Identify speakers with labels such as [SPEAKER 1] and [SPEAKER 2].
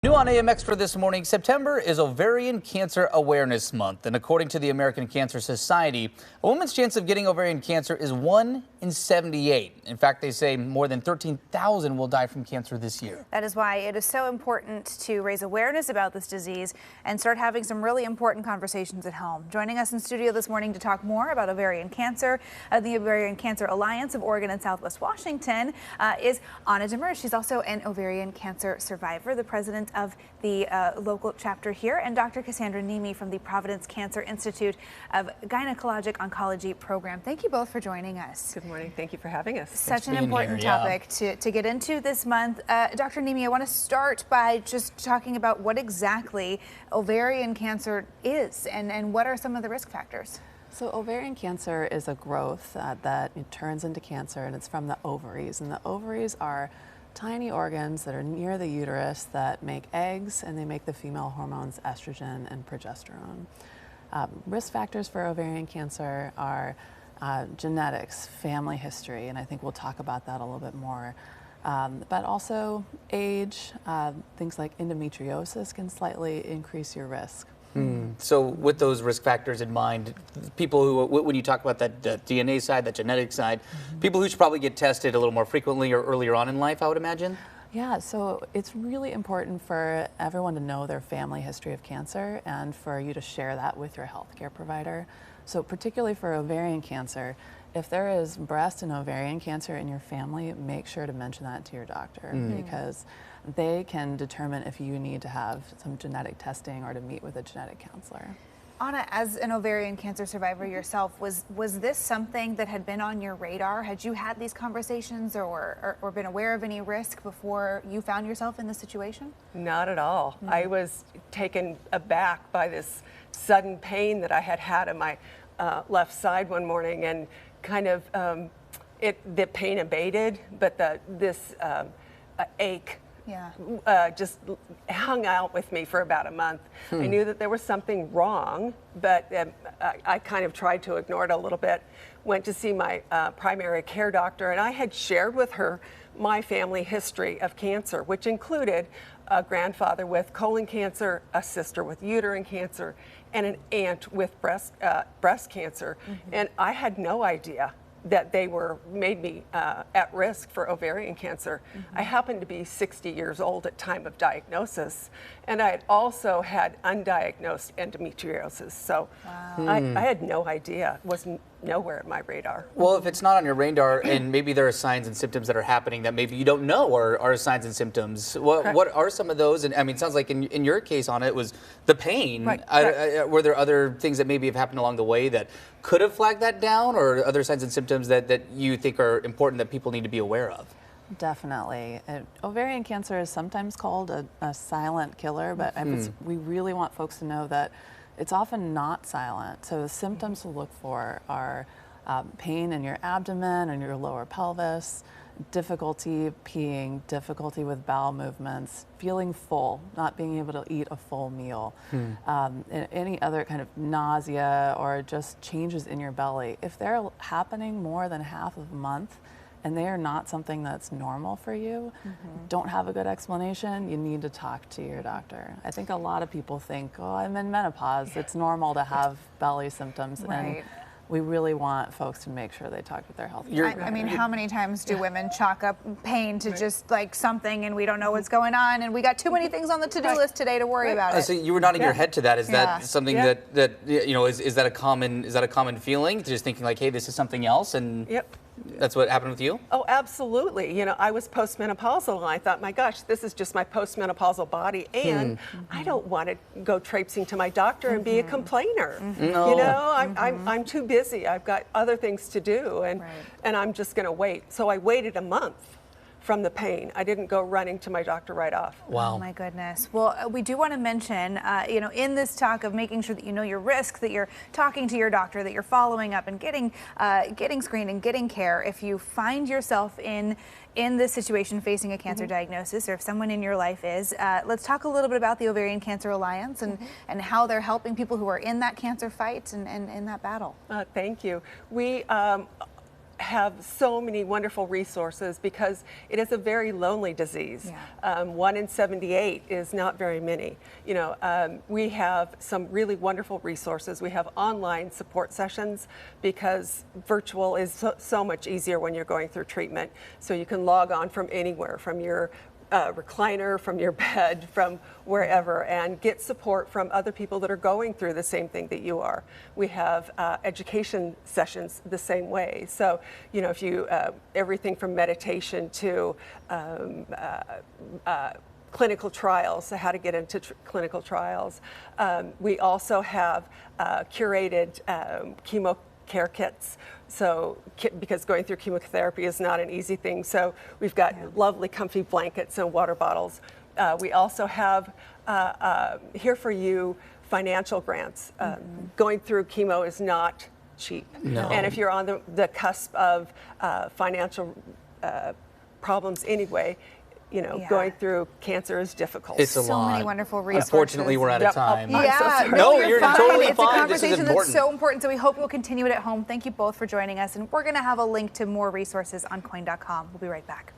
[SPEAKER 1] New on AM Extra this morning, September is Ovarian Cancer Awareness Month. And according to the American Cancer Society, a woman's chance of getting ovarian cancer is 1 in 78. In fact, they say more than 13,000 will die from cancer this year.
[SPEAKER 2] That is why it is so important to raise awareness about this disease and start having some really important conversations at home. Joining us in studio this morning to talk more about ovarian cancer, the Ovarian Cancer Alliance of Oregon and Southwest Washington, is Anna Demers. She's also an ovarian cancer survivor, the president of the local chapter here, and Dr. Cassandra Nemi from the Providence Cancer Institute of Gynecologic Oncology Program. Thank you both for joining us.
[SPEAKER 3] Good morning. Thank you for having us.
[SPEAKER 2] Such an important topic to get into this month. Dr. Nemi, I want to start by just talking about what exactly ovarian cancer is and what are some of the risk factors.
[SPEAKER 4] So ovarian cancer is a growth that it turns into cancer, and it's from the ovaries. And the ovaries are tiny organs that are near the uterus that make eggs, and they make the female hormones estrogen and progesterone. Risk factors for ovarian cancer are genetics, family history, and I think we'll talk about that a little bit more. But also age, things like endometriosis can slightly increase your risk.
[SPEAKER 1] So with those risk factors in mind, people who, when you talk about that DNA side, that genetic side, people who should probably get tested a little more frequently or earlier on in life, I would imagine?
[SPEAKER 4] Yeah, so it's really important for everyone to know their family history of cancer and for you to share that with your healthcare provider. So particularly for ovarian cancer, if there is breast and ovarian cancer in your family, make sure to mention that to your doctor because they can determine if you need to have some genetic testing or to meet with a genetic counselor.
[SPEAKER 2] Anna, as an ovarian cancer survivor yourself, was this something that had been on your radar? Had you had these conversations or been aware of any risk before you found yourself in this situation?
[SPEAKER 3] Not at all. I was taken aback by this sudden pain that I had in my left side one morning, and kind of the pain abated, but this ache just hung out with me for about a month. I knew that there was something wrong, but I kind of tried to ignore it a little bit. Went to see my primary care doctor, and I had shared with her my family history of cancer, which included a grandfather with colon cancer, a sister with uterine cancer, and an aunt with breast cancer. And I had no idea that they made me at risk for ovarian cancer. I happened to be 60 years old at time of diagnosis, and I had also had undiagnosed endometriosis. So I had no idea. It was nowhere at my radar.
[SPEAKER 1] Well, if it's not on your radar and maybe there are signs and symptoms that are happening that maybe you don't know are signs and symptoms, what are some of those? And I mean, it sounds like in your case, Anna, it was the pain. Were there other things that maybe have happened along the way that could have flagged that down, or other signs and symptoms that you think are important that people need to be aware of?
[SPEAKER 4] Definitely. Ovarian cancer is sometimes called a silent killer, but we really want folks to know that it's often not silent. So the symptoms to look for are pain in your abdomen and your lower pelvis, difficulty peeing, difficulty with bowel movements, feeling full, not being able to eat a full meal, any other kind of nausea or just changes in your belly. If they're happening more than half of a month and they are not something that's normal for you, don't have a good explanation, you need to talk to your doctor. I think a lot of people think, oh, I'm in menopause, it's normal to have belly symptoms. And we really want folks to make sure they talk with their health care.
[SPEAKER 2] I mean, how many times do women chalk up pain to just like something and we don't know what's going on and we got too many things on the to-do list today to worry about it?
[SPEAKER 1] So you were nodding your head to that. Is that something that you know, is that a common feeling? Just thinking like, hey, this is something else, and that's what happened with you?
[SPEAKER 3] Oh, absolutely. You know, I was postmenopausal, and I thought, my gosh, this is just my postmenopausal body, and I don't want to go traipsing to my doctor and be a complainer.
[SPEAKER 1] No.
[SPEAKER 3] You know, I'm too busy. I've got other things to do, and I'm just going to wait. So I waited a month from the pain. I didn't go running to my doctor right off.
[SPEAKER 1] Wow.
[SPEAKER 2] Oh my goodness. Well, we do want to mention, you know, in this talk of making sure that you know your risk, that you're talking to your doctor, that you're following up and getting screened and getting care. If you find yourself in this situation facing a cancer diagnosis, or if someone in your life is, let's talk a little bit about the Ovarian Cancer Alliance and how they're helping people who are in that cancer fight and in that battle.
[SPEAKER 3] Thank you. We have so many wonderful resources because it is a very lonely disease.
[SPEAKER 2] Yeah.
[SPEAKER 3] 1 in 78 is not very many. You know, we have some really wonderful resources. We have online support sessions because virtual is so much easier when you're going through treatment. So you can log on from anywhere, from your recliner, from your bed, from wherever, and get support from other people that are going through the same thing that you are. We have education sessions the same way. So, you know, if you, everything from meditation to clinical trials, so how to get into clinical trials. We also have curated chemo care kits. So, because going through chemotherapy is not an easy thing. So we've got lovely comfy blankets and water bottles. We also have here for you financial grants. Going through chemo is not cheap.
[SPEAKER 1] No.
[SPEAKER 3] And if you're on the cusp of financial problems anyway, you know, going through cancer is difficult.
[SPEAKER 1] It's a lot.
[SPEAKER 2] So many wonderful resources.
[SPEAKER 1] Unfortunately, we're out of time.
[SPEAKER 2] Yeah,
[SPEAKER 1] No, you're totally
[SPEAKER 2] it's
[SPEAKER 1] fine.
[SPEAKER 2] a
[SPEAKER 1] This is
[SPEAKER 2] conversation that's
[SPEAKER 1] important.
[SPEAKER 2] so important, so we hope you'll continue it at home. Thank you both for joining us, and we're going to have a link to more resources on coin.com. We'll be right back.